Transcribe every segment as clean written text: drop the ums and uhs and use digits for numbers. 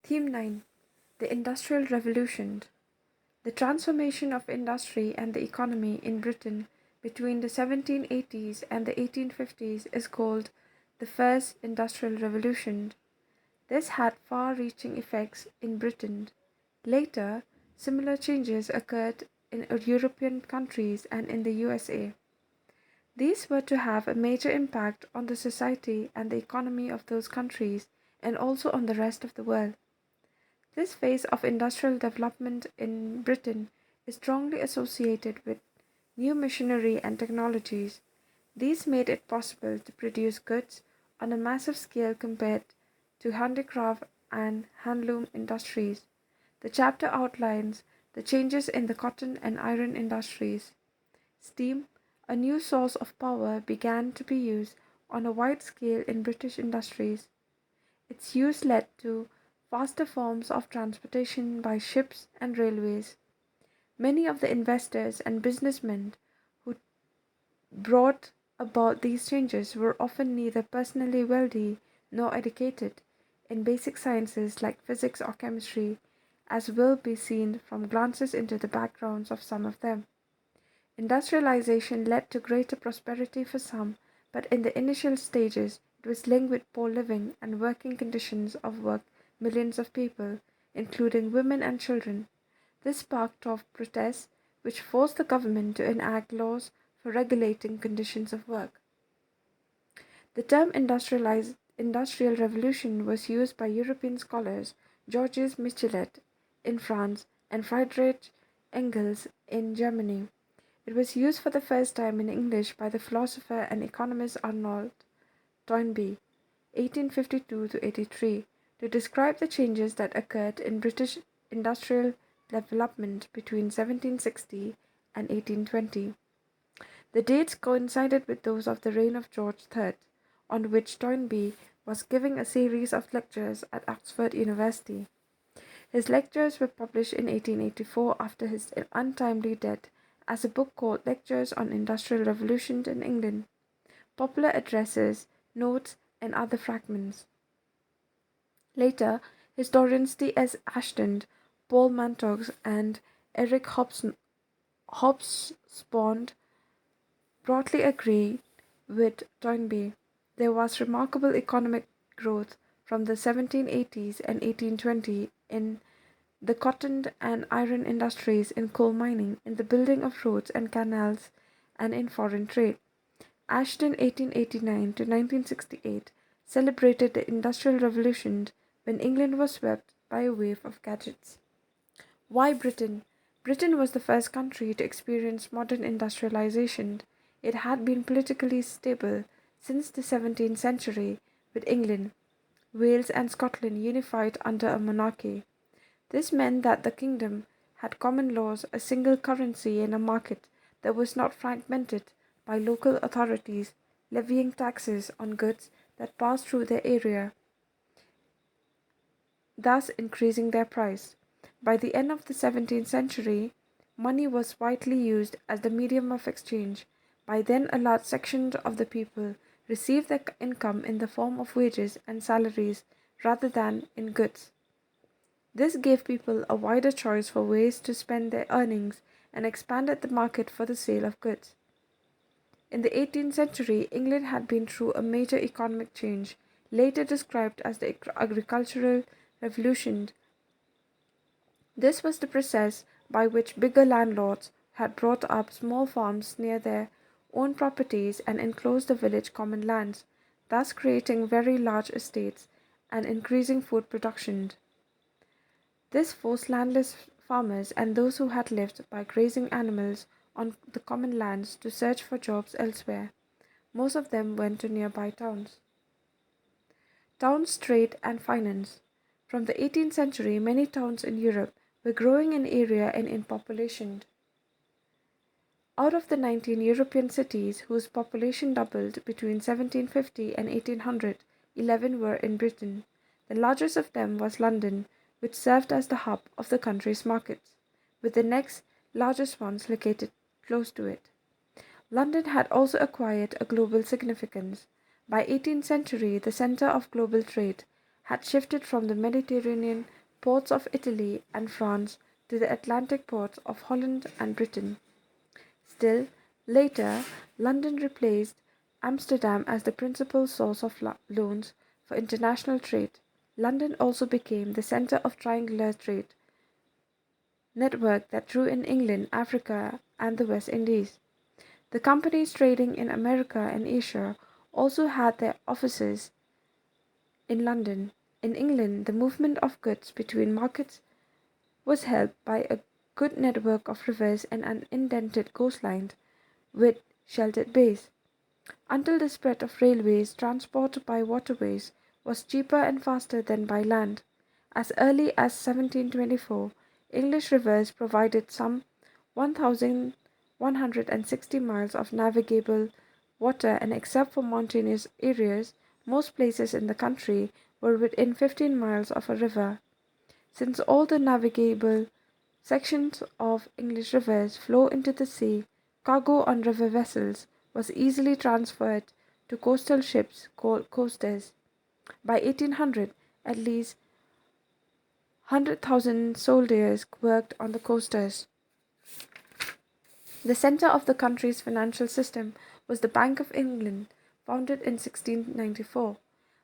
Theme 9: The Industrial Revolution. The transformation of industry and the economy in Britain between the 1780s and the 1850s is called the First Industrial Revolution. This had far reaching effects in Britain. Later, similar changes occurred in European countries and in the USA. These were to have a major impact on the society and the economy of those countries and also on the rest of the world. This phase of industrial development in Britain is strongly associated with new machinery and technologies. These made it possible to produce goods on a massive scale compared to handicraft and handloom industries. The chapter outlines the changes in the cotton and iron industries. Steam, a new source of power, began to be used on a wide scale in British industries. Its use led to faster forms of transportation by ships and railways. Many of the investors and businessmen who brought about these changes were often neither personally wealthy nor educated in basic sciences like physics or chemistry, as will be seen from glances into the backgrounds of some of them. Industrialization led to greater prosperity for some, but in the initial stages it was linked with poor living and working conditions of work millions of people, including women and children. This sparked off protests which forced the government to enact laws for regulating conditions of work. The term industrial revolution was used by European scholars Georges Michelet in France and Friedrich Engels in Germany. It was used for the first time in English by the philosopher and economist Arnold Toynbee, 1852 to 83, to describe the changes that occurred in British industrial development between 1760 and 1820. The dates coincided with those of the reign of George III, on which Toynbee was giving a series of lectures at Oxford University. His lectures were published in 1884 after his untimely death as a book called Lectures on Industrial Revolution in England, Popular Addresses, Notes, and Other Fragments. Later, historians T. S. Ashton, Paul Mantoux, and Eric Hobsbawm broadly agree with Toynbee. There was remarkable economic growth from the 1780s and 1820 in the cotton and iron industries, in coal mining, in the building of roads and canals, and in foreign trade. Ashton, 1889 to 1968, celebrated the Industrial Revolution when England was swept by a wave of gadgets. Why Britain? Britain was the first country to experience modern industrialization. It had been politically stable since the 17th century, with England, Wales, and Scotland unified under a monarchy. This meant that the kingdom had common laws, a single currency, and a market that was not fragmented by local authorities levying taxes on goods that passed through their area, thus increasing their price. By the end of the 17th century, money was widely used as the medium of exchange. By then, a large section of the people received their income in the form of wages and salaries rather than in goods. This gave people a wider choice for ways to spend their earnings and expanded the market for the sale of goods. In the 18th century, England had been through a major economic change, later described as the agricultural revolution. This was the process by which bigger landlords had brought up small farms near their own properties and enclosed the village common lands, thus creating very large estates and increasing food production. This forced landless farmers and those who had lived by grazing animals on the common lands to search for jobs elsewhere. Most of them went to nearby towns. Towns, trade, and finance. From the 18th century, many towns in Europe were growing in area and in population. Out of the 19 European cities whose population doubled between 1750 and 1800, 11 were in Britain. The largest of them was London, which served as the hub of the country's markets, with the next largest ones located close to it. London had also acquired a global significance. By 18th century, the center of global trade had shifted from the Mediterranean ports of Italy and France to the Atlantic ports of Holland and Britain. Still later, London replaced Amsterdam as the principal source of loans for international trade. London also became the center of triangular trade network that drew in England, Africa, and the West Indies. The companies trading in America and Asia also had their offices in London. In England, the movement of goods between markets was helped by a good network of rivers and an indented coastline with sheltered bays. Until the spread of railways, transport by waterways was cheaper and faster than by land. As early as 1724, English rivers provided some 1,160 miles of navigable water, and except for mountainous areas, most places in the country were within 15 miles of a river. Since all the navigable sections of English rivers flow into the sea, cargo on river vessels was easily transferred to coastal ships called coasters. By 1800, at least 100,000 soldiers worked on the coasters. The center of the country's financial system was the Bank of England, founded in 1694.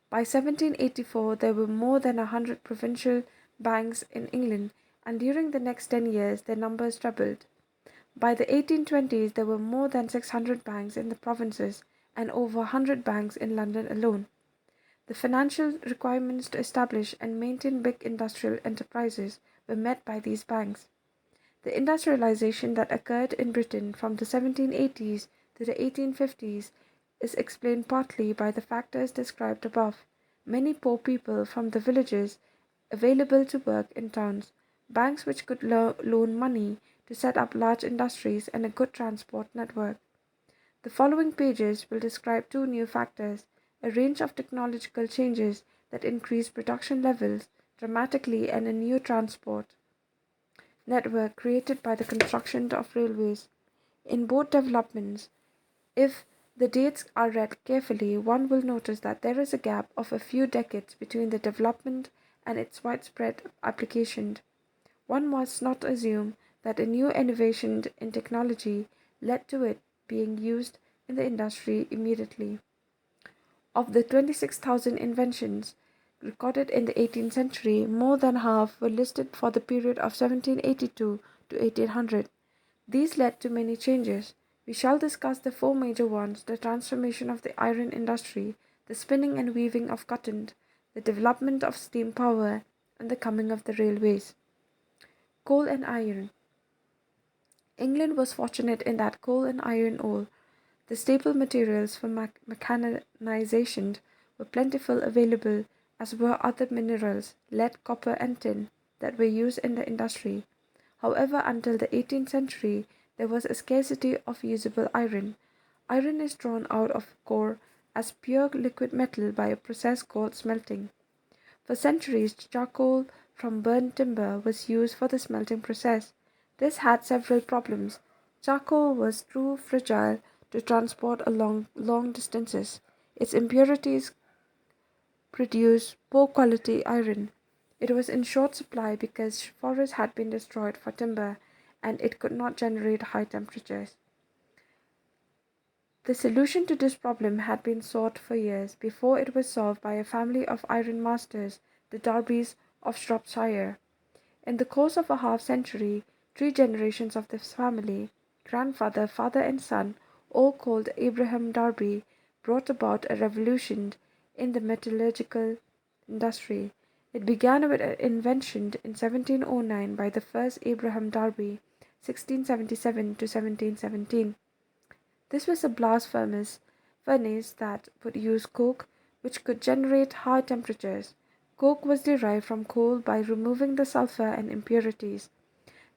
By 1784, there were more than 100 provincial banks in England, and during the next 10 years, their numbers trebled. By the 1820s, there were more than 600 banks in the provinces and over 100 banks in London alone. The financial requirements to establish and maintain big industrial enterprises were met by these banks. The industrialization that occurred in Britain from the 1780s to the 1850s is explained partly by the factors described above. Many poor people from the villages available to work in towns, banks which could loan money to set up large industries, and a good transport network. The following pages will describe two new factors: a range of technological changes that increase production levels dramatically, and a new transport network created by the construction of railways. In both developments, if the dates are read carefully, one will notice that there is a gap of a few decades between the development and its widespread application. One must not assume that a new innovation in technology led to it being used in the industry immediately. Of the 26,000 inventions recorded in the 18th century, more than half were listed for the period of 1782 to 1800. These led to many changes. We shall discuss the four major ones: the transformation of the iron industry, the spinning and weaving of cotton, the development of steam power, and the coming of the railways. Coal and iron. England was fortunate in that coal and iron ore, the staple materials for mechanization, were plentiful available, as were other minerals, lead, copper, and tin, that were used in the industry. However, until the 18th century, there was a scarcity of usable iron. Iron is drawn out of ore as pure liquid metal by a process called smelting. For centuries, charcoal from burnt timber was used for the smelting process. This had several problems. Charcoal was too fragile to transport along long distances. Its impurities produced poor quality iron. It was in short supply because forests had been destroyed for timber, and it could not generate high temperatures. The solution to this problem had been sought for years before it was solved by a family of iron masters, the Darbys of Shropshire. In the course of a half century, 3 generations of this family, grandfather, father, and son, all called Abraham Darby, brought about a revolution in the metallurgical industry. It began with an invention in 1709 by the first Abraham Darby, 1677 to 1717. This was a blast furnace that would use coke, which could generate high temperatures. Coke was derived from coal by removing the sulfur and impurities.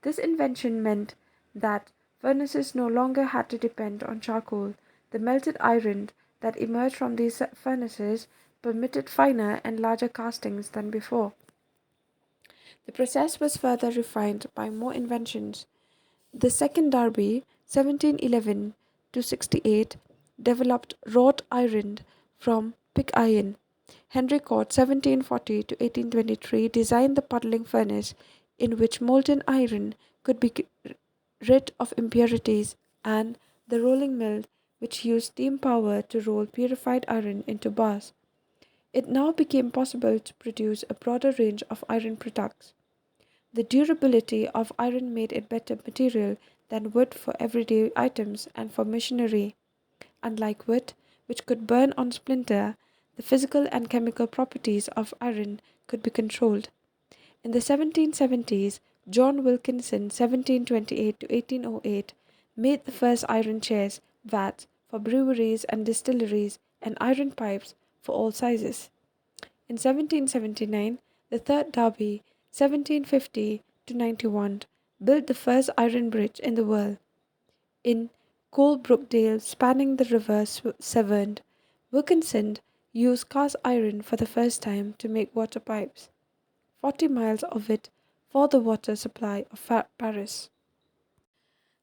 This invention meant that furnaces no longer had to depend on charcoal. The melted iron that emerged from these furnaces permitted finer and larger castings than before. The process was further refined by more inventions. The second Derby, 1711 to 68, developed wrought iron from pig iron. Henry Cort, 1740 to 1823, designed the puddling furnace in which molten iron could be rid of impurities, and the rolling mill, which used steam power to roll purified iron into bars. It now became possible to produce a broader range of iron products. The durability of iron made it better material than wood for everyday items and for machinery. Unlike wood, which could burn on splinter, the physical and chemical properties of iron could be controlled. In the 1770s, John Wilkinson (1728 to 1808) made the first iron chairs, vats for breweries and distilleries, and iron pipes for all sizes. In 1779, the Third Derby (1750 to 91) built the first iron bridge in the world. In Coalbrookdale, spanning the river Severn, Wilkinson used cast iron for the first time to make water pipes, 40 miles of it for the water supply of Paris.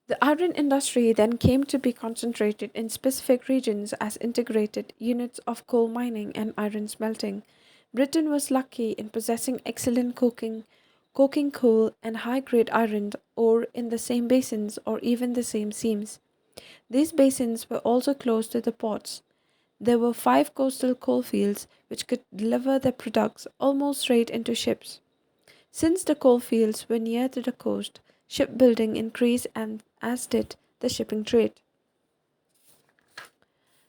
The iron industry then came to be concentrated in specific regions as integrated units of coal mining and iron smelting. Britain was lucky in possessing excellent coking coal and high-grade iron ore in the same basins or even the same seams. These basins were also close to the ports. There were 5 coastal coalfields which could deliver their products almost straight into ships. Since the coalfields were near to the coast, shipbuilding increased and as did the shipping trade.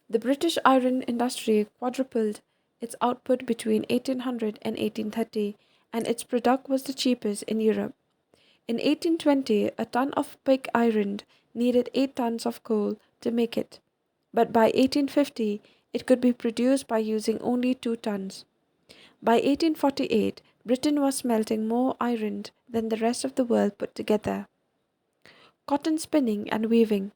The British iron industry quadrupled its output between 1800 and 1830, and its product was the cheapest in Europe. In 1820, a ton of pig iron needed 8 tons of coal to make it, but by 1850, it could be produced by using only 2 tons. By 1848, Britain was smelting more iron than the rest of the world put together. Cotton spinning and weaving.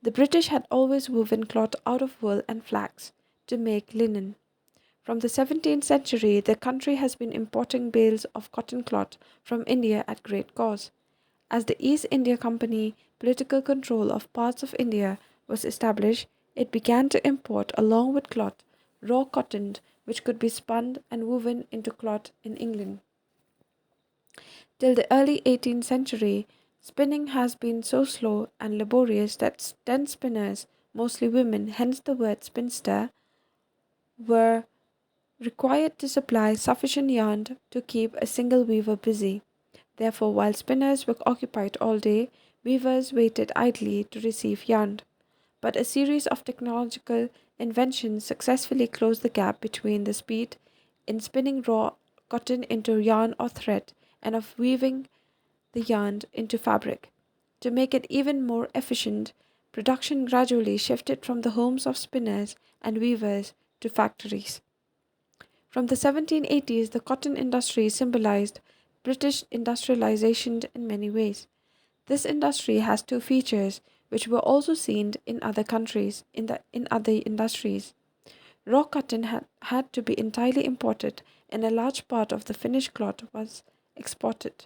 The British had always woven cloth out of wool and flax to make linen. From the 17th century, the country has been importing bales of cotton cloth from India at great cost. As the East India Company political control of parts of India was established, it began to import, along with cloth, raw cotton which could be spun and woven into cloth in England. Till the early 18th century, spinning has been so slow and laborious that 10 spinners, mostly women, hence the word spinster, were required to supply sufficient yarn to keep a single weaver busy. Therefore, while spinners were occupied all day, weavers waited idly to receive yarn. But a series of technological inventions successfully closed the gap between the speed in spinning raw cotton into yarn or thread and of weaving the yarn into fabric. To make it even more efficient, production gradually shifted from the homes of spinners and weavers to factories. From the 1780s, the cotton industry symbolized British industrialization in many ways. This industry has 2 features which were also seen in other countries in other industries. Raw cotton had to be entirely imported and a large part of the finished cloth was exported.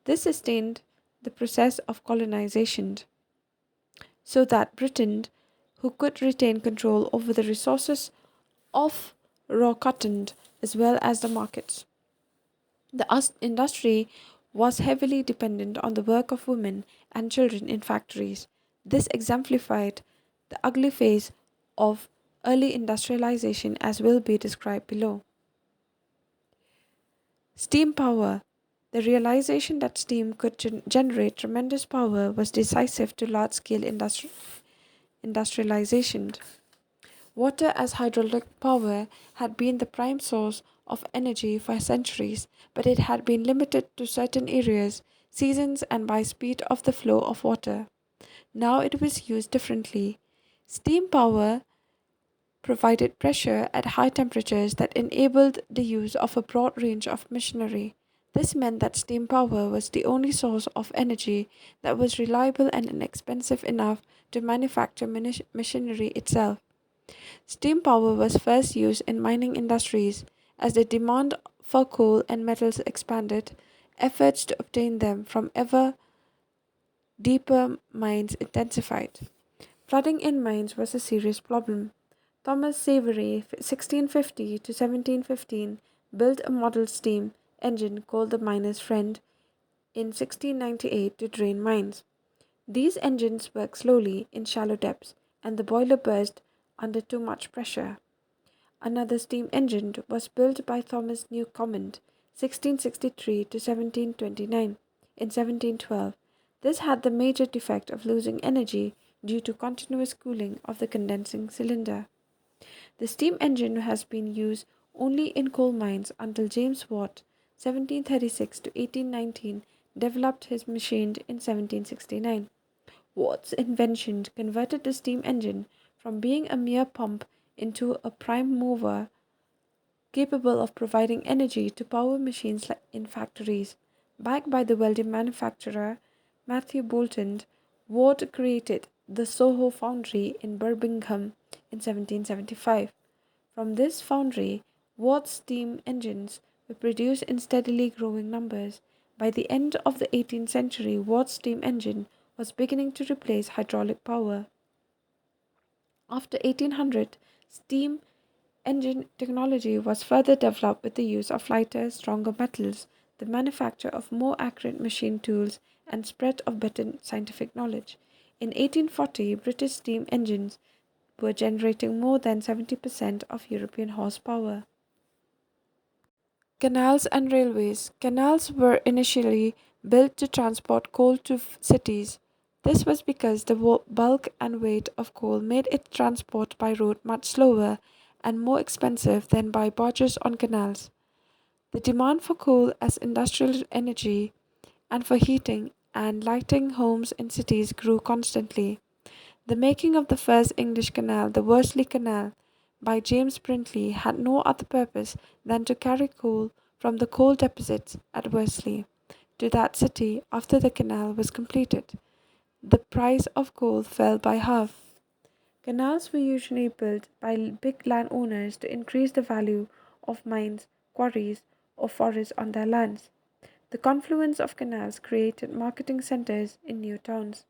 This sustained the process of colonization so that Britain, who could retain control over the resources of raw cotton as well as the markets. The industry was heavily dependent on the work of women and children in factories. This exemplified the ugly phase of early industrialization as will be described below. Steam power. The realization that steam could generate tremendous power was decisive to large scale industrialization. Water as hydraulic power had been the prime source of energy for centuries, but it had been limited to certain areas, seasons, and by speed of the flow of water. Now it was used differently. Steam power provided pressure at high temperatures that enabled the use of a broad range of machinery. This meant that steam power was the only source of energy that was reliable and inexpensive enough to manufacture machinery itself. Steam power was first used in mining industries. As the demand for coal and metals expanded, efforts to obtain them from ever deeper mines intensified. Flooding in mines was a serious problem. Thomas Savery, 1650 to 1715, built a model steam engine called the Miner's Friend in 1698 to drain mines. These engines work slowly in shallow depths, and the boiler burst under too much pressure. Another steam engine was built by Thomas Newcomen, 1663 to 1729. In 1712, this had the major defect of losing energy due to continuous cooling of the condensing cylinder. The steam engine has been used only in coal mines until James Watt, 1736 to 1819, developed his machine in 1769. Watt's invention converted the steam engine from being a mere pump into a prime mover capable of providing energy to power machines in factories. Backed by the welding manufacturer Matthew Boulton, Watt created the Soho Foundry in Birmingham in 1775. From this foundry, Watt's steam engines were produced in steadily growing numbers. By the end of the 18th century, Watt's steam engine was beginning to replace hydraulic power. After 1800, steam engine technology was further developed with the use of lighter, stronger metals, the manufacture of more accurate machine tools, and spread of better scientific knowledge. In 1840, British steam engines were generating more than 70% of European horsepower. Canals and railways. Canals were initially built to transport coal to cities. This was because the bulk and weight of coal made its transport by road much slower and more expensive than by barges on canals. The demand for coal as industrial energy and for heating and lighting homes in cities grew constantly. The making of the first English canal, the Worsley Canal, by James Brindley, had no other purpose than to carry coal from the coal deposits at Worsley to that city after the canal was completed. The price of coal fell by half. Canals were usually built by big landowners to increase the value of mines, quarries, or forests on their lands. The confluence of canals created marketing centers in new towns.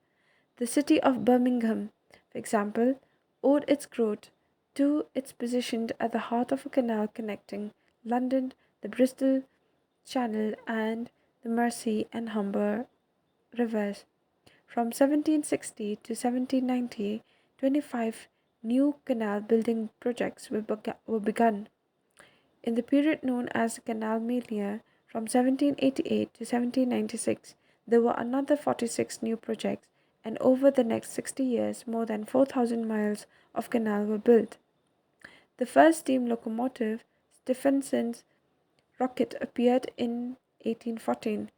The city of Birmingham, for example, owed its growth to its position at the heart of a canal connecting London, the Bristol Channel, and the Mersey and Humber rivers. From 1760 to 1790, 25 new canal building projects were begun. In the period known as the Canal Mania, from 1788 to 1796, there were another 46 new projects, and over the next 60 years, more than 4,000 miles of canal were built. The first steam locomotive, Stephenson's rocket, appeared in 1814.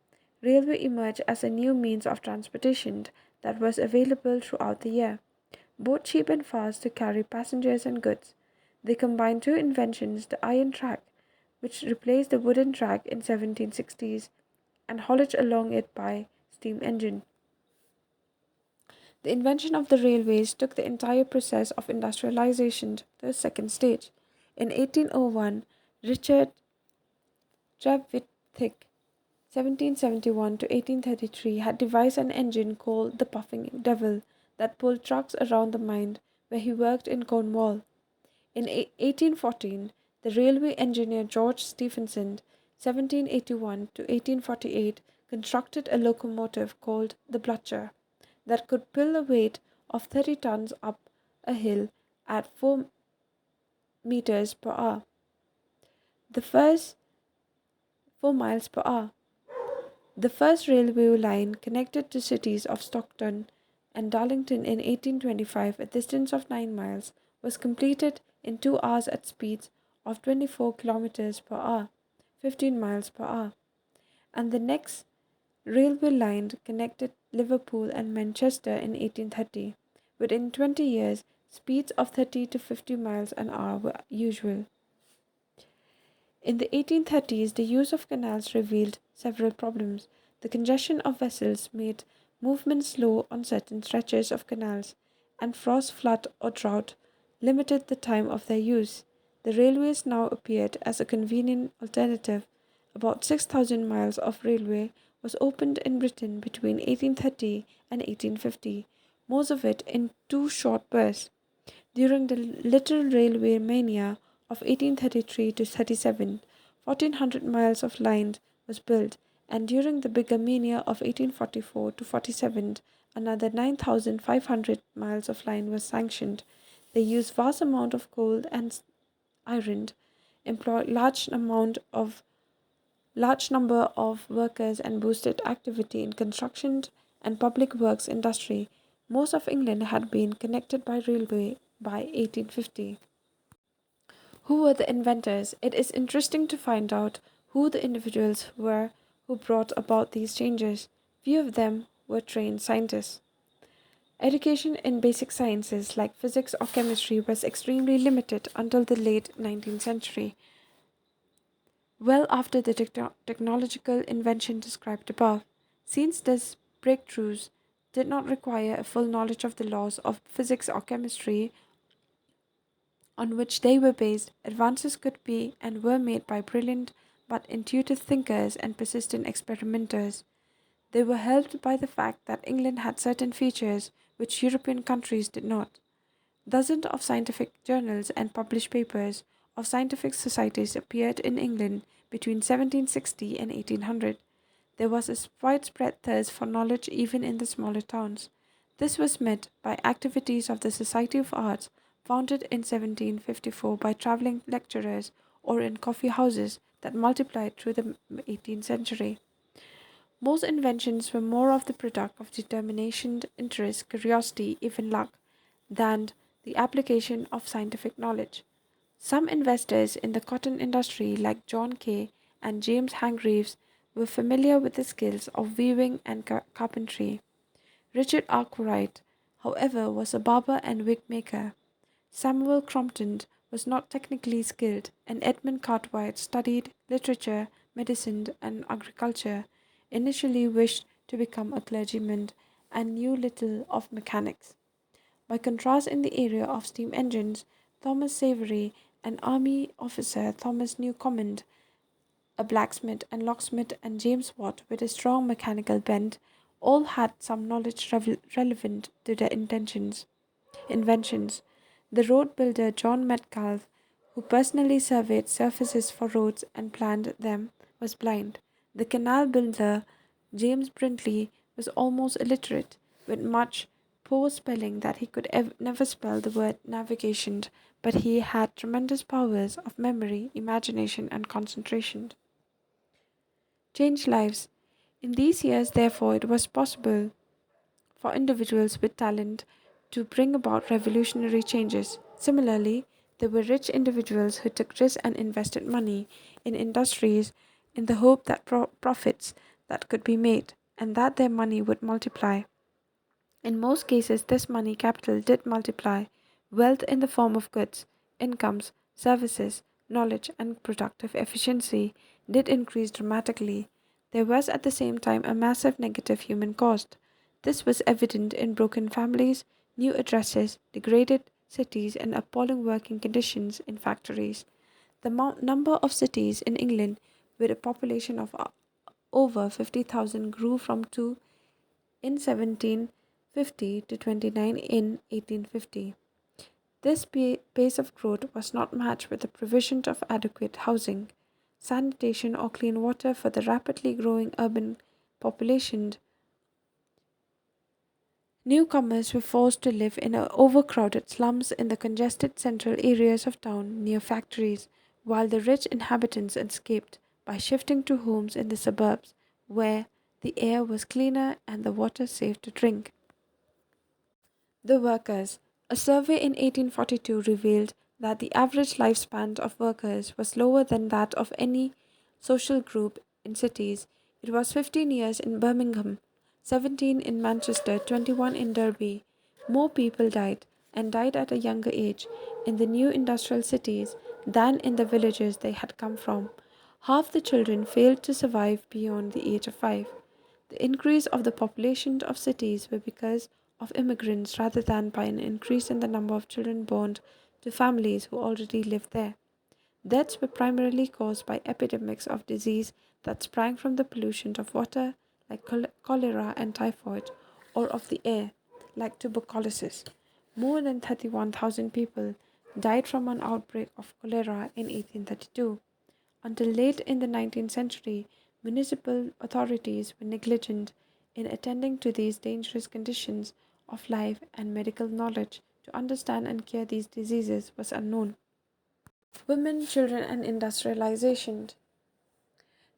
Railway emerged as a new means of transportation that was available throughout the year, both cheap and fast to carry passengers and goods. They combined two inventions, the iron track, which replaced the wooden track in 1760s, and haulage along it by steam engine. The invention of the railways took the entire process of industrialization to the second stage. In 1801, Richard Trevithick, 1771 to 1833, had devised an engine called the Puffing Devil that pulled trucks around the mine where he worked in Cornwall. In 1814, the railway engineer George Stephenson, 1781 to 1848, constructed a locomotive called the Blucher that could pull a weight of 30 tons up a hill at 4 meters per hour. The first 4 miles per hour. The first railway line connected the cities of Stockton and Darlington in 1825, a distance of 9 miles, was completed in 2 hours at speeds of 24 kilometers per hour, 15 miles per hour. And the next railway line connected Liverpool and Manchester in 1830. Within 20 years, speeds of 30 to 50 miles an hour were usual. In the 1830s, the use of canals revealed several problems. The congestion of vessels made movement slow on certain stretches of canals, and frost, flood, or drought limited the time of their use. The railways now appeared as a convenient alternative. About 6,000 miles of railway was opened in Britain between 1830 and 1850, most of it in 2 short bursts. During the Little Railway Mania of 1833 to 37, 1400 miles of line was built, and during the Bigger Mania of 1844 to 47, another 9,500 miles of line was sanctioned. They used vast amount of coal and iron, employed large number of workers and boosted activity in construction and public works industry. Most of England had been connected by railway by 1850. Who were the inventors? It is interesting to find out who the individuals were who brought about these changes. Few of them were trained scientists. Education in basic sciences like physics or chemistry was extremely limited until the late 19th century, well after the technological invention described above. Since these breakthroughs did not require a full knowledge of the laws of physics or chemistry on which they were based, advances could be and were made by brilliant but intuitive thinkers and persistent experimenters. They were helped by the fact that England had certain features which European countries did not. Dozens of scientific journals and published papers of scientific societies appeared in England between 1760 and 1800. There was a widespread thirst for knowledge even in the smaller towns. This was met by activities of the Society of Arts, founded in 1754 by traveling lecturers, or in coffee houses that multiplied through the 18th century. Most inventions were more of the product of determination, interest, curiosity, even luck, than the application of scientific knowledge. Some investors in the cotton industry, like John Kay and James Hargreaves, were familiar with the skills of weaving and carpentry. Richard Arkwright, however, was a barber and wig maker. Samuel Crompton was not technically skilled, and Edmund Cartwright studied literature, medicine, and agriculture, initially wished to become a clergyman, and knew little of mechanics. By contrast, in the area of steam engines, Thomas Savery, an army officer, Thomas Newcomen, a blacksmith and locksmith, and James Watt, with a strong mechanical bent, all had some knowledge relevant to their inventions. The road builder John Metcalfe, who personally surveyed surfaces for roads and planned them, was blind. The canal builder James Brindley was almost illiterate, with much poor spelling that he could never spell the word navigation, but he had tremendous powers of memory, imagination, and concentration. Change lives. In these years, therefore, it was possible for individuals with talent to bring about revolutionary changes. Similarly, there were rich individuals who took risks and invested money in industries in the hope that profits that could be made and that their money would multiply. In most cases, this money capital did multiply. Wealth in the form of goods, incomes, services, knowledge, and productive efficiency did increase dramatically. There was at the same time a massive negative human cost. This was evident in broken families, new addresses, degraded cities, and appalling working conditions in factories. The number of cities in England with a population of over 50,000 grew from 2 in 1750 to 29 in 1850. This pace of growth was not matched with the provision of adequate housing, sanitation, or clean water for the rapidly growing urban population. Newcomers were forced to live in overcrowded slums in the congested central areas of town near factories, while the rich inhabitants escaped by shifting to homes in the suburbs where the air was cleaner and the water safe to drink. The workers. A survey in 1842 revealed that the average lifespan of workers was lower than that of any social group in cities. It was 15 years in Birmingham, 17 in Manchester, 21 in Derby. More people died, and died at a younger age, in the new industrial cities than in the villages they had come from. Half the children failed to survive beyond the age of 5. The increase of the population of cities were because of immigrants rather than by an increase in the number of children born to families who already lived there. Deaths were primarily caused by epidemics of disease that sprang from the pollution of water, like cholera and typhoid, or of the air, like tuberculosis. More than 31,000 people died from an outbreak of cholera in 1832. Until late in the 19th century, municipal authorities were negligent in attending to these dangerous conditions of life, and medical knowledge to understand and cure these diseases was unknown. Women, children, and industrialization.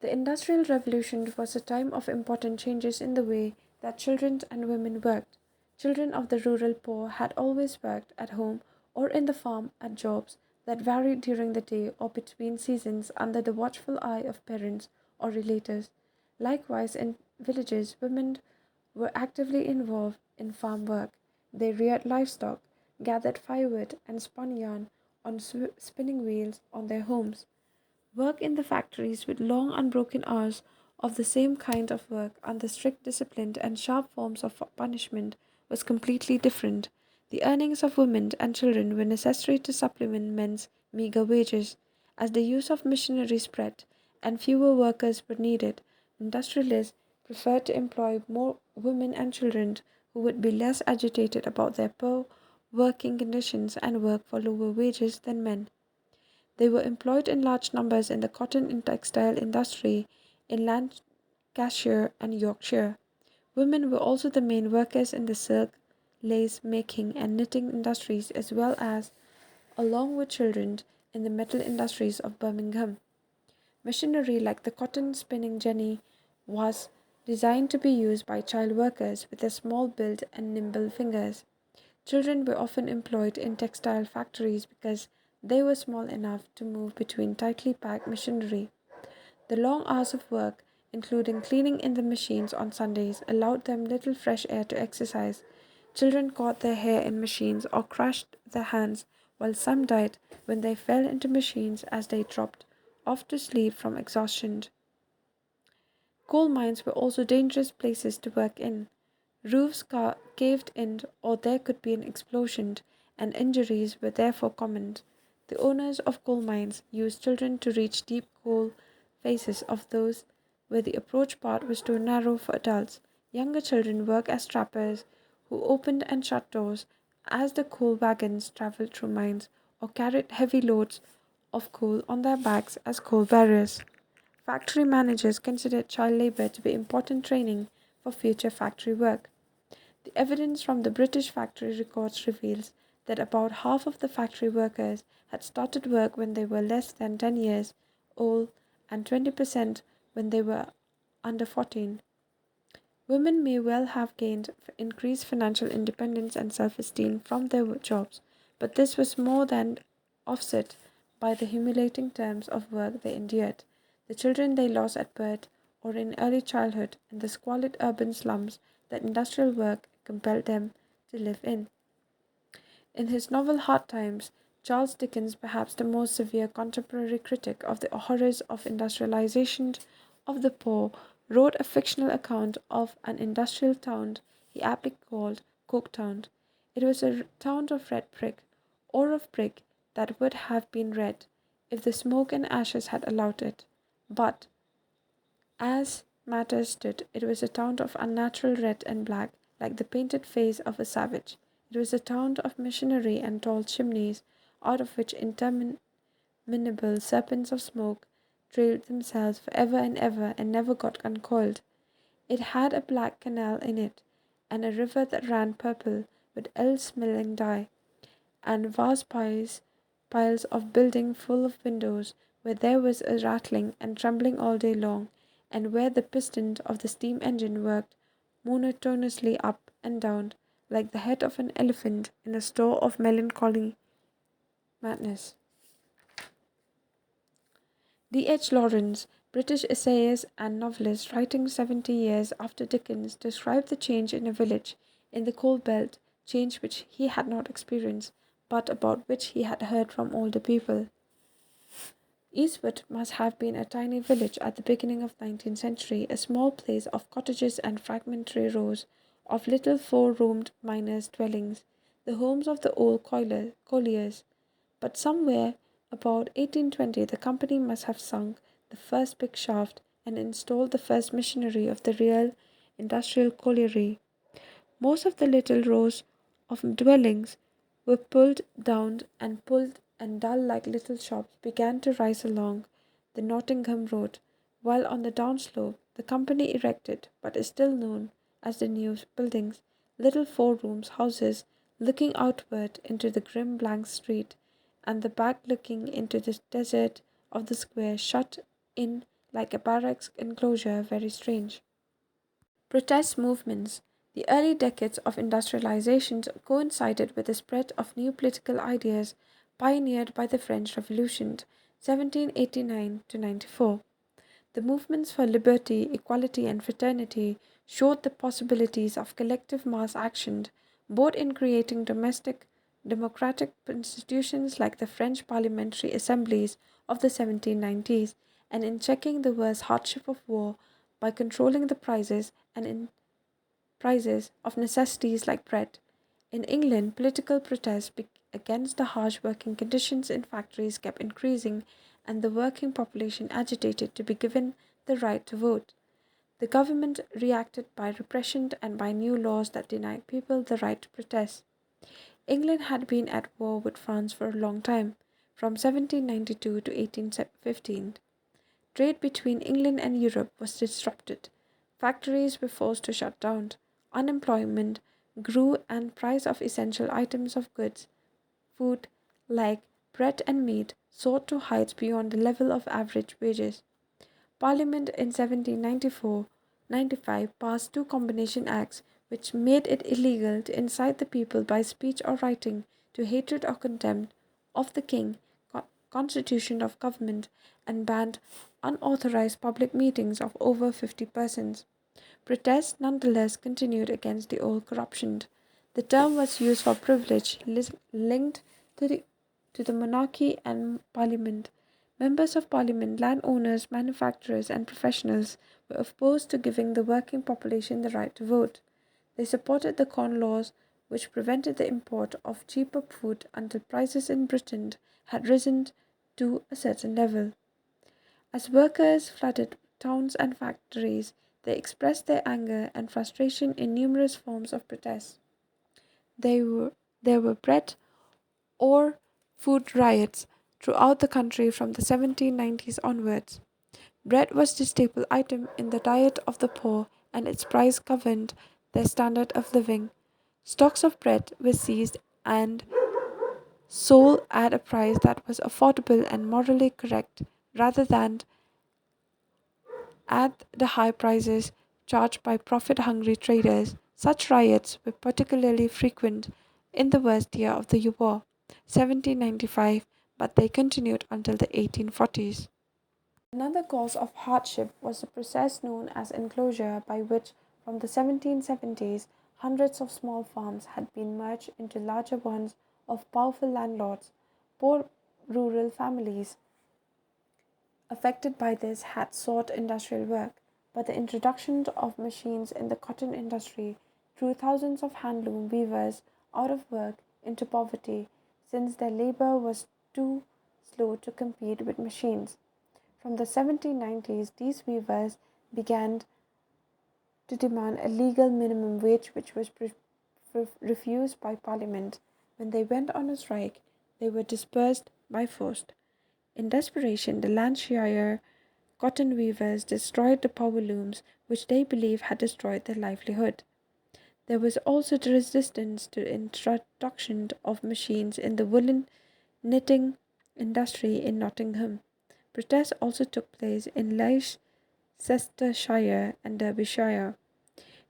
The Industrial Revolution was a time of important changes in the way that children and women worked. Children of the rural poor had always worked at home or in the farm at jobs that varied during the day or between seasons under the watchful eye of parents or relatives. Likewise, in villages, women were actively involved in farm work. They reared livestock, gathered firewood, and spun yarn on spinning wheels on their homes. Work in the factories with long unbroken hours of the same kind of work under strict discipline and sharp forms of punishment was completely different. The earnings of women and children were necessary to supplement men's meager wages. As the use of machinery spread and fewer workers were needed, industrialists preferred to employ more women and children who would be less agitated about their poor working conditions and work for lower wages than men. They were employed in large numbers in the cotton and textile industry in Lancashire and Yorkshire. Women were also the main workers in the silk, lace making, and knitting industries, as well as, along with children, in the metal industries of Birmingham. Machinery like the cotton spinning jenny was designed to be used by child workers with a small build and nimble fingers. Children were often employed in textile factories because they were small enough to move between tightly packed machinery. The long hours of work, including cleaning in the machines on Sundays, allowed them little fresh air to exercise. Children caught their hair in machines or crushed their hands, while some died when they fell into machines as they dropped off to sleep from exhaustion. Coal mines were also dangerous places to work in. Roofs caved in, or there could be an explosion, and injuries were therefore common. The owners of coal mines used children to reach deep coal faces of those where the approach part was too narrow for adults. Younger children worked as trappers who opened and shut doors as the coal wagons traveled through mines, or carried heavy loads of coal on their backs as coal bearers. Factory managers considered child labor to be important training for future factory work. The evidence from the British factory records reveals that about half of the factory workers had started work when they were less than 10 years old and 20% when they were under 14. Women may well have gained increased financial independence and self esteem from their jobs, but this was more than offset by the humiliating terms of work they endured, the children they lost at birth or in early childhood, and the squalid urban slums that industrial work compelled them to live in. In his novel Hard Times, Charles Dickens, perhaps the most severe contemporary critic of the horrors of industrialization of the poor, wrote a fictional account of an industrial town he aptly called Coketown. It was a town of red brick, or of brick that would have been red if the smoke and ashes had allowed it. But as matters stood, it was a town of unnatural red and black, like the painted face of a savage. It was a town of machinery and tall chimneys, out of which interminable serpents of smoke trailed themselves for ever and never got uncoiled. It had a black canal in it, and a river that ran purple with ill-smelling dye, and vast piles of building full of windows where there was a rattling and trembling all day long, and where the piston of the steam engine worked monotonously up and down like the head of an elephant in a store of melancholy madness. D. H. Lawrence, British essayist and novelist, writing 70 years after Dickens, described the change in a village in the coal belt, change which he had not experienced, but about which he had heard from older people. Eastwood must have been a tiny village at the beginning of the 19th century, a small place of cottages and fragmentary rows of little four-roomed miners' dwellings, the homes of the old colliers. But somewhere about 1820 the company must have sunk the first big shaft and installed the first machinery of the real industrial colliery. Most of the little rows of dwellings were pulled down and pulled, and dull like little shops began to rise along the Nottingham Road, while on the downslope the company erected what is still known as the new buildings, little four rooms houses looking outward into the grim blank street, and the back looking into the desert of the square shut in like a barracks enclosure very strange. Protest movements. The early decades of industrialization coincided with the spread of new political ideas pioneered by the French Revolution, 1789 to 94. The movements for liberty, equality, and fraternity showed the possibilities of collective mass action, both in creating domestic democratic institutions like the French parliamentary assemblies of the 1790s and in checking the worst hardship of war by controlling the prices and in prices of necessities like bread. In England, political protests against the harsh working conditions in factories kept increasing, and the working population agitated to be given the right to vote. The government reacted by repression and by new laws that denied people the right to protest. England had been at war with France for a long time, from 1792 to 1815. Trade between England and Europe was disrupted. Factories were forced to shut down. Unemployment grew and price of essential items of goods, food like bread and meat, soared to heights beyond the level of average wages. Parliament in 1794-95 passed two combination acts which made it illegal to incite the people by speech or writing to hatred or contempt of the king, constitution of government, and banned unauthorized public meetings of over 50 persons. Protests nonetheless continued against the old corruption. The term was used for privilege linked to the monarchy and parliament. Members of parliament, landowners, manufacturers, and professionals were opposed to giving the working population the right to vote. They supported the Corn Laws, which prevented the import of cheaper food until prices in Britain had risen to a certain level. As workers flooded towns and factories, they expressed their anger and frustration in numerous forms of protest. They were, there were bread or food riots throughout the country from the 1790s onwards. Bread was the staple item in the diet of the poor, and its price governed their standard of living. Stocks of bread were seized and sold at a price that was affordable and morally correct, rather than at the high prices charged by profit hungry traders. Such riots were particularly frequent in the worst year of the war, 1795, but they continued until the 1840s. Another cause of hardship was the process known as enclosure, by which, from the 1770s, hundreds of small farms had been merged into larger ones of powerful landlords. Poor rural families affected by this had sought industrial work, but the introduction of machines in the cotton industry threw thousands of handloom weavers out of work into poverty, since their labor was too slow to compete with machines. From the 1790s, these weavers began to demand a legal minimum wage, which was refused by Parliament. When they went on a strike, they were dispersed by force. In desperation, the Lancashire cotton weavers destroyed the power looms, which they believed had destroyed their livelihood. There was also the resistance to the introduction of machines in the woolen knitting industry in Nottingham. Protests also took place in Leicestershire and Derbyshire.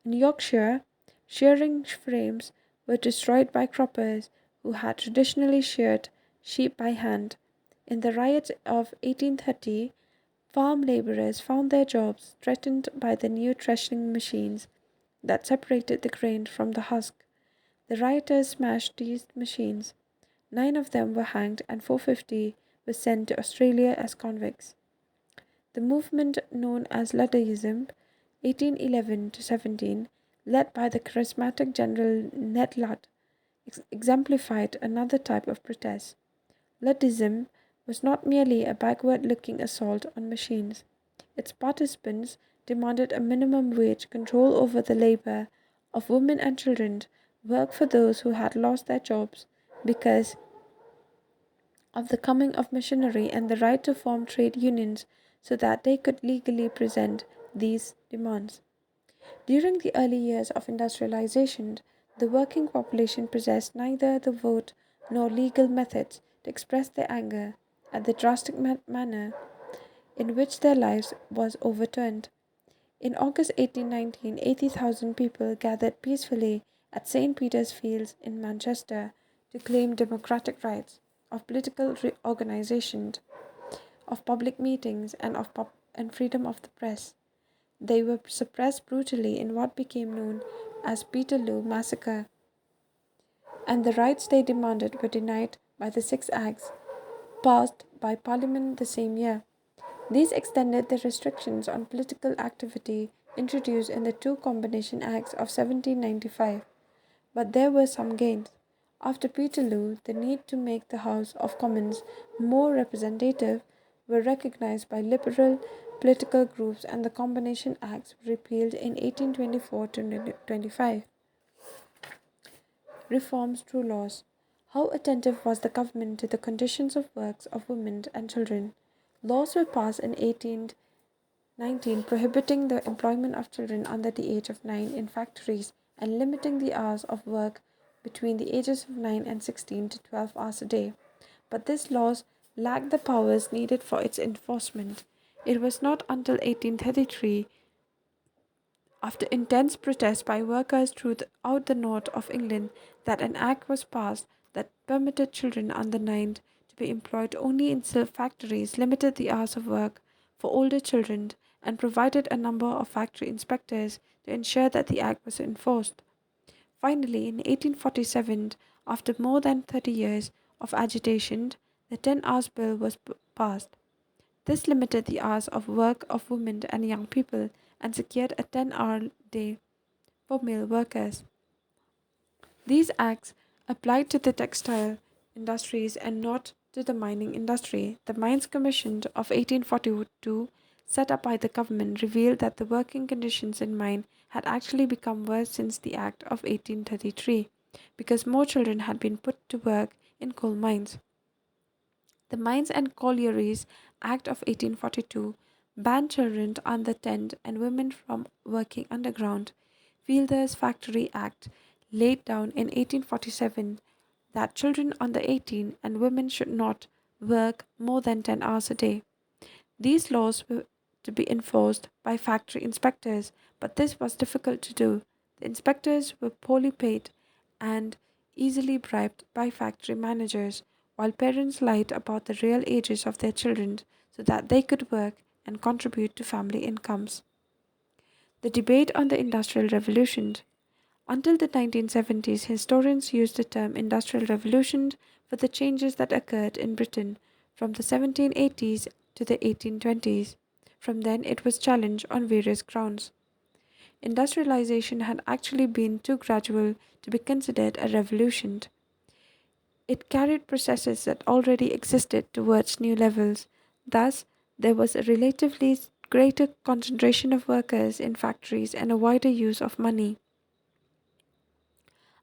In Yorkshire, shearing frames were destroyed by croppers who had traditionally sheared sheep by hand. In the riots of 1830, farm labourers found their jobs threatened by the new threshing machines that separated the grain from the husk. The rioters smashed these machines. 9 of them were hanged and 450 were sent to Australia as convicts. The movement known as Ludditism, 1811 to 17, led by the charismatic General Ned Ludd, exemplified another type of protest. Luddism was not merely a backward looking assault on machines. Its participants demanded a minimum wage, control over the labor of women and children, work for those who had lost their jobs, because of the coming of machinery and the right to form trade unions so that they could legally present these demands. During the early years of industrialization, the working population possessed neither the vote nor legal methods to express their anger at the drastic manner in which their lives was overturned. In August 1819, 80,000 people gathered peacefully at St. Peter's Fields in Manchester to claim democratic rights of political organization, of public meetings, and freedom of the press. They were suppressed brutally in what became known as Peterloo Massacre, and the rights they demanded were denied by the Six Acts passed by Parliament the same year. These extended the restrictions on political activity introduced in the two Combination Acts of 1795, but there were some gains. After Peterloo, the need to make the House of Commons more representative were recognized by liberal political groups, and the Combination Acts were repealed in 1824 to 25. Reforms through laws. How attentive was the government to the conditions of works of women and children? Laws were passed in 1819 prohibiting the employment of children under the age of 9 in factories and limiting the hours of work between the ages of 9 and 16 to 12 hours a day. But these laws lacked the powers needed for its enforcement. It was not until 1833, after intense protests by workers throughout the north of England, that an act was passed that permitted children under 9 to be employed only in silk factories, limited the hours of work for older children, and provided a number of factory inspectors to ensure that the act was enforced. Finally, in 1847, after more than 30 years of agitation, the 10 Hours Bill was passed. This limited the hours of work of women and young people and secured a 10-hour day for male workers. These acts applied to the textile industries and not to the mining industry. The Mines Commission of 1842, set up by the government, revealed that the working conditions in mine had actually become worse since the Act of 1833 because more children had been put to work in coal mines. The Mines and Collieries Act of 1842 banned children under 10 and women from working underground. Fielder's Factory Act laid down in 1847 that children under 18 and women should not work more than 10 hours a day. These laws were to be enforced by factory inspectors, but this was difficult to do. The inspectors were poorly paid and easily bribed by factory managers, while parents lied about the real ages of their children so that they could work and contribute to family incomes. The debate on the Industrial Revolution. Until the 1970s, historians used the term Industrial Revolution for the changes that occurred in Britain from the 1780s to the 1820s. From then, it was challenged on various grounds. Industrialization had actually been too gradual to be considered a revolution. It carried processes that already existed towards new levels. Thus, there was a relatively greater concentration of workers in factories and a wider use of money.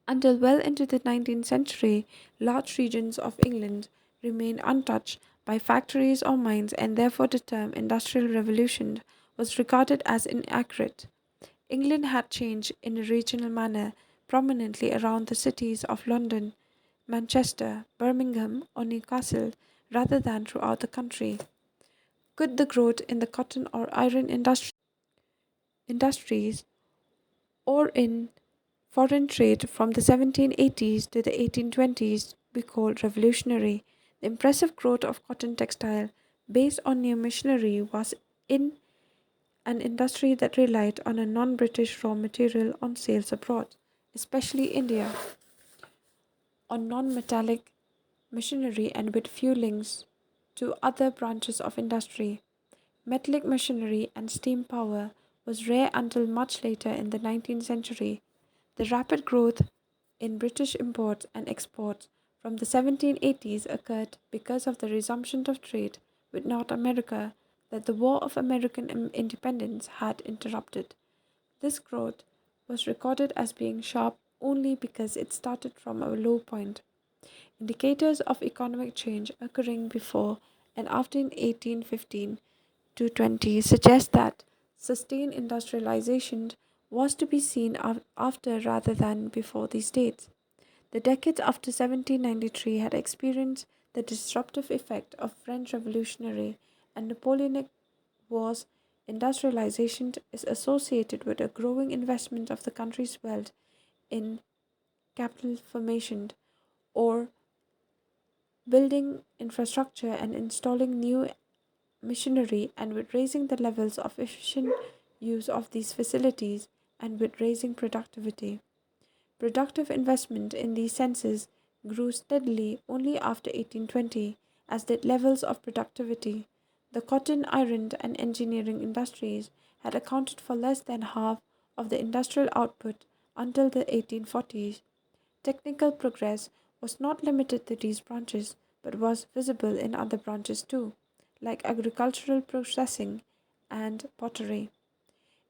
Until well into the 19th century, large regions of England remained untouched by factories or mines, and therefore the term Industrial Revolution was regarded as inaccurate. England had changed in a regional manner, prominently around the cities of London, Manchester, Birmingham, or Newcastle, rather than throughout the country. Could the growth in the cotton or iron industries or in foreign trade from the 1780s to the 1820s be called revolutionary? The impressive growth of cotton textile based on new machinery was in an industry that relied on a non British raw material on sales abroad, especially India, on non metallic machinery and with few links to other branches of industry. Metallic machinery and steam power was rare until much later in the 19th century. The rapid growth in British imports and exports from the 1780s occurred because of the resumption of trade with North America that the War of American Independence had interrupted. This growth was recorded as being sharp only because it started from a low point. Indicators of economic change occurring before and after 1815 to 20 suggest that sustained industrialization was to be seen after rather than before these dates. The decades after 1793 had experienced the disruptive effect of French Revolutionary and Napoleonic Wars. Industrialization is associated with a growing investment of the country's wealth in capital formation or building infrastructure and installing new machinery, and with raising the levels of efficient use of these facilities and with raising productivity. Productive investment in these senses grew steadily only after 1820, as did levels of productivity. The cotton, iron, and engineering industries had accounted for less than half of the industrial output until the 1840s. Technical progress was not limited to these branches, but was visible in other branches too, like agricultural processing and pottery.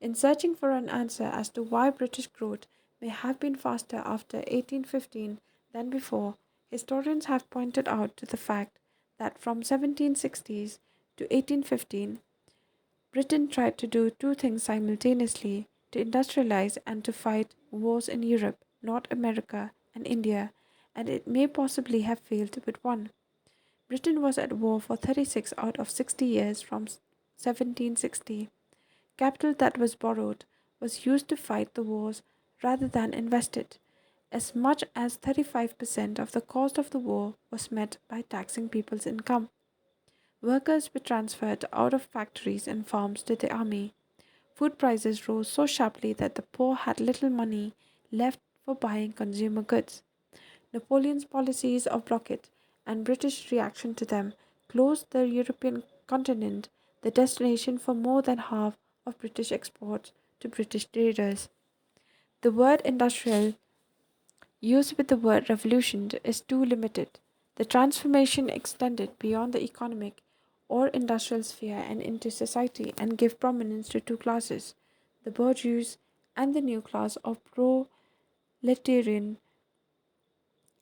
In searching for an answer as to why British growth may have been faster after 1815 than before, historians have pointed out to the fact that from 1760s to 1815, Britain tried to do two things simultaneously: to industrialize and to fight wars in Europe, North America, and India, and it may possibly have failed with one. Britain was at war for 36 out of 60 years from 1760. Capital that was borrowed was used to fight the wars rather than invested. As much as 35% of the cost of the war was met by taxing people's income. Workers were transferred out of factories and farms to the army. Food prices rose so sharply that the poor had little money left for buying consumer goods. Napoleon's policies of blockade and British reaction to them closed the European continent, the destination for more than half of British exports, to British traders. The word industrial, used with the word revolution, is too limited. The transformation extended beyond the economic or industrial sphere and into society and gave prominence to two classes: the bourgeois and the new class of proletarian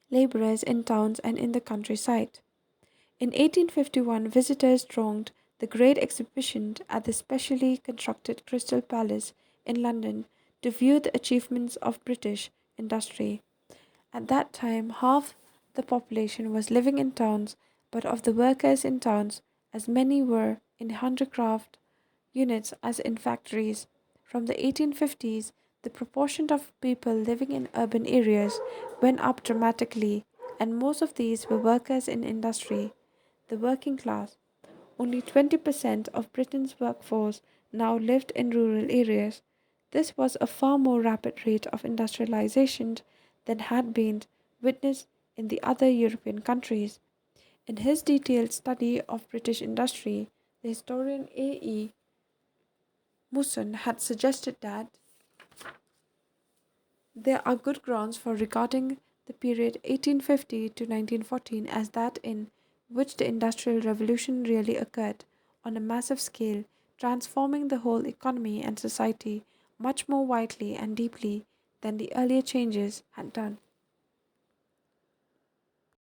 laborers in towns and in the countryside. In 1851, visitors thronged the great exhibition at the specially constructed Crystal Palace in London to view the achievements of British industry. At that time, half the population was living in towns, but of the workers in towns, as many were in handicraft units as in factories. From the 1850s, the proportion of people living in urban areas went up dramatically, and most of these were workers in industry, the working class. Only 20% of Britain's workforce now lived in rural areas. This was a far more rapid rate of industrialization than had been witnessed in the other European countries. In his detailed study of British industry, the historian A.E. Musson had suggested that there are good grounds for regarding the period 1850 to 1914 as that in which the Industrial Revolution really occurred on a massive scale, transforming the whole economy and society much more widely and deeply than the earlier changes had done.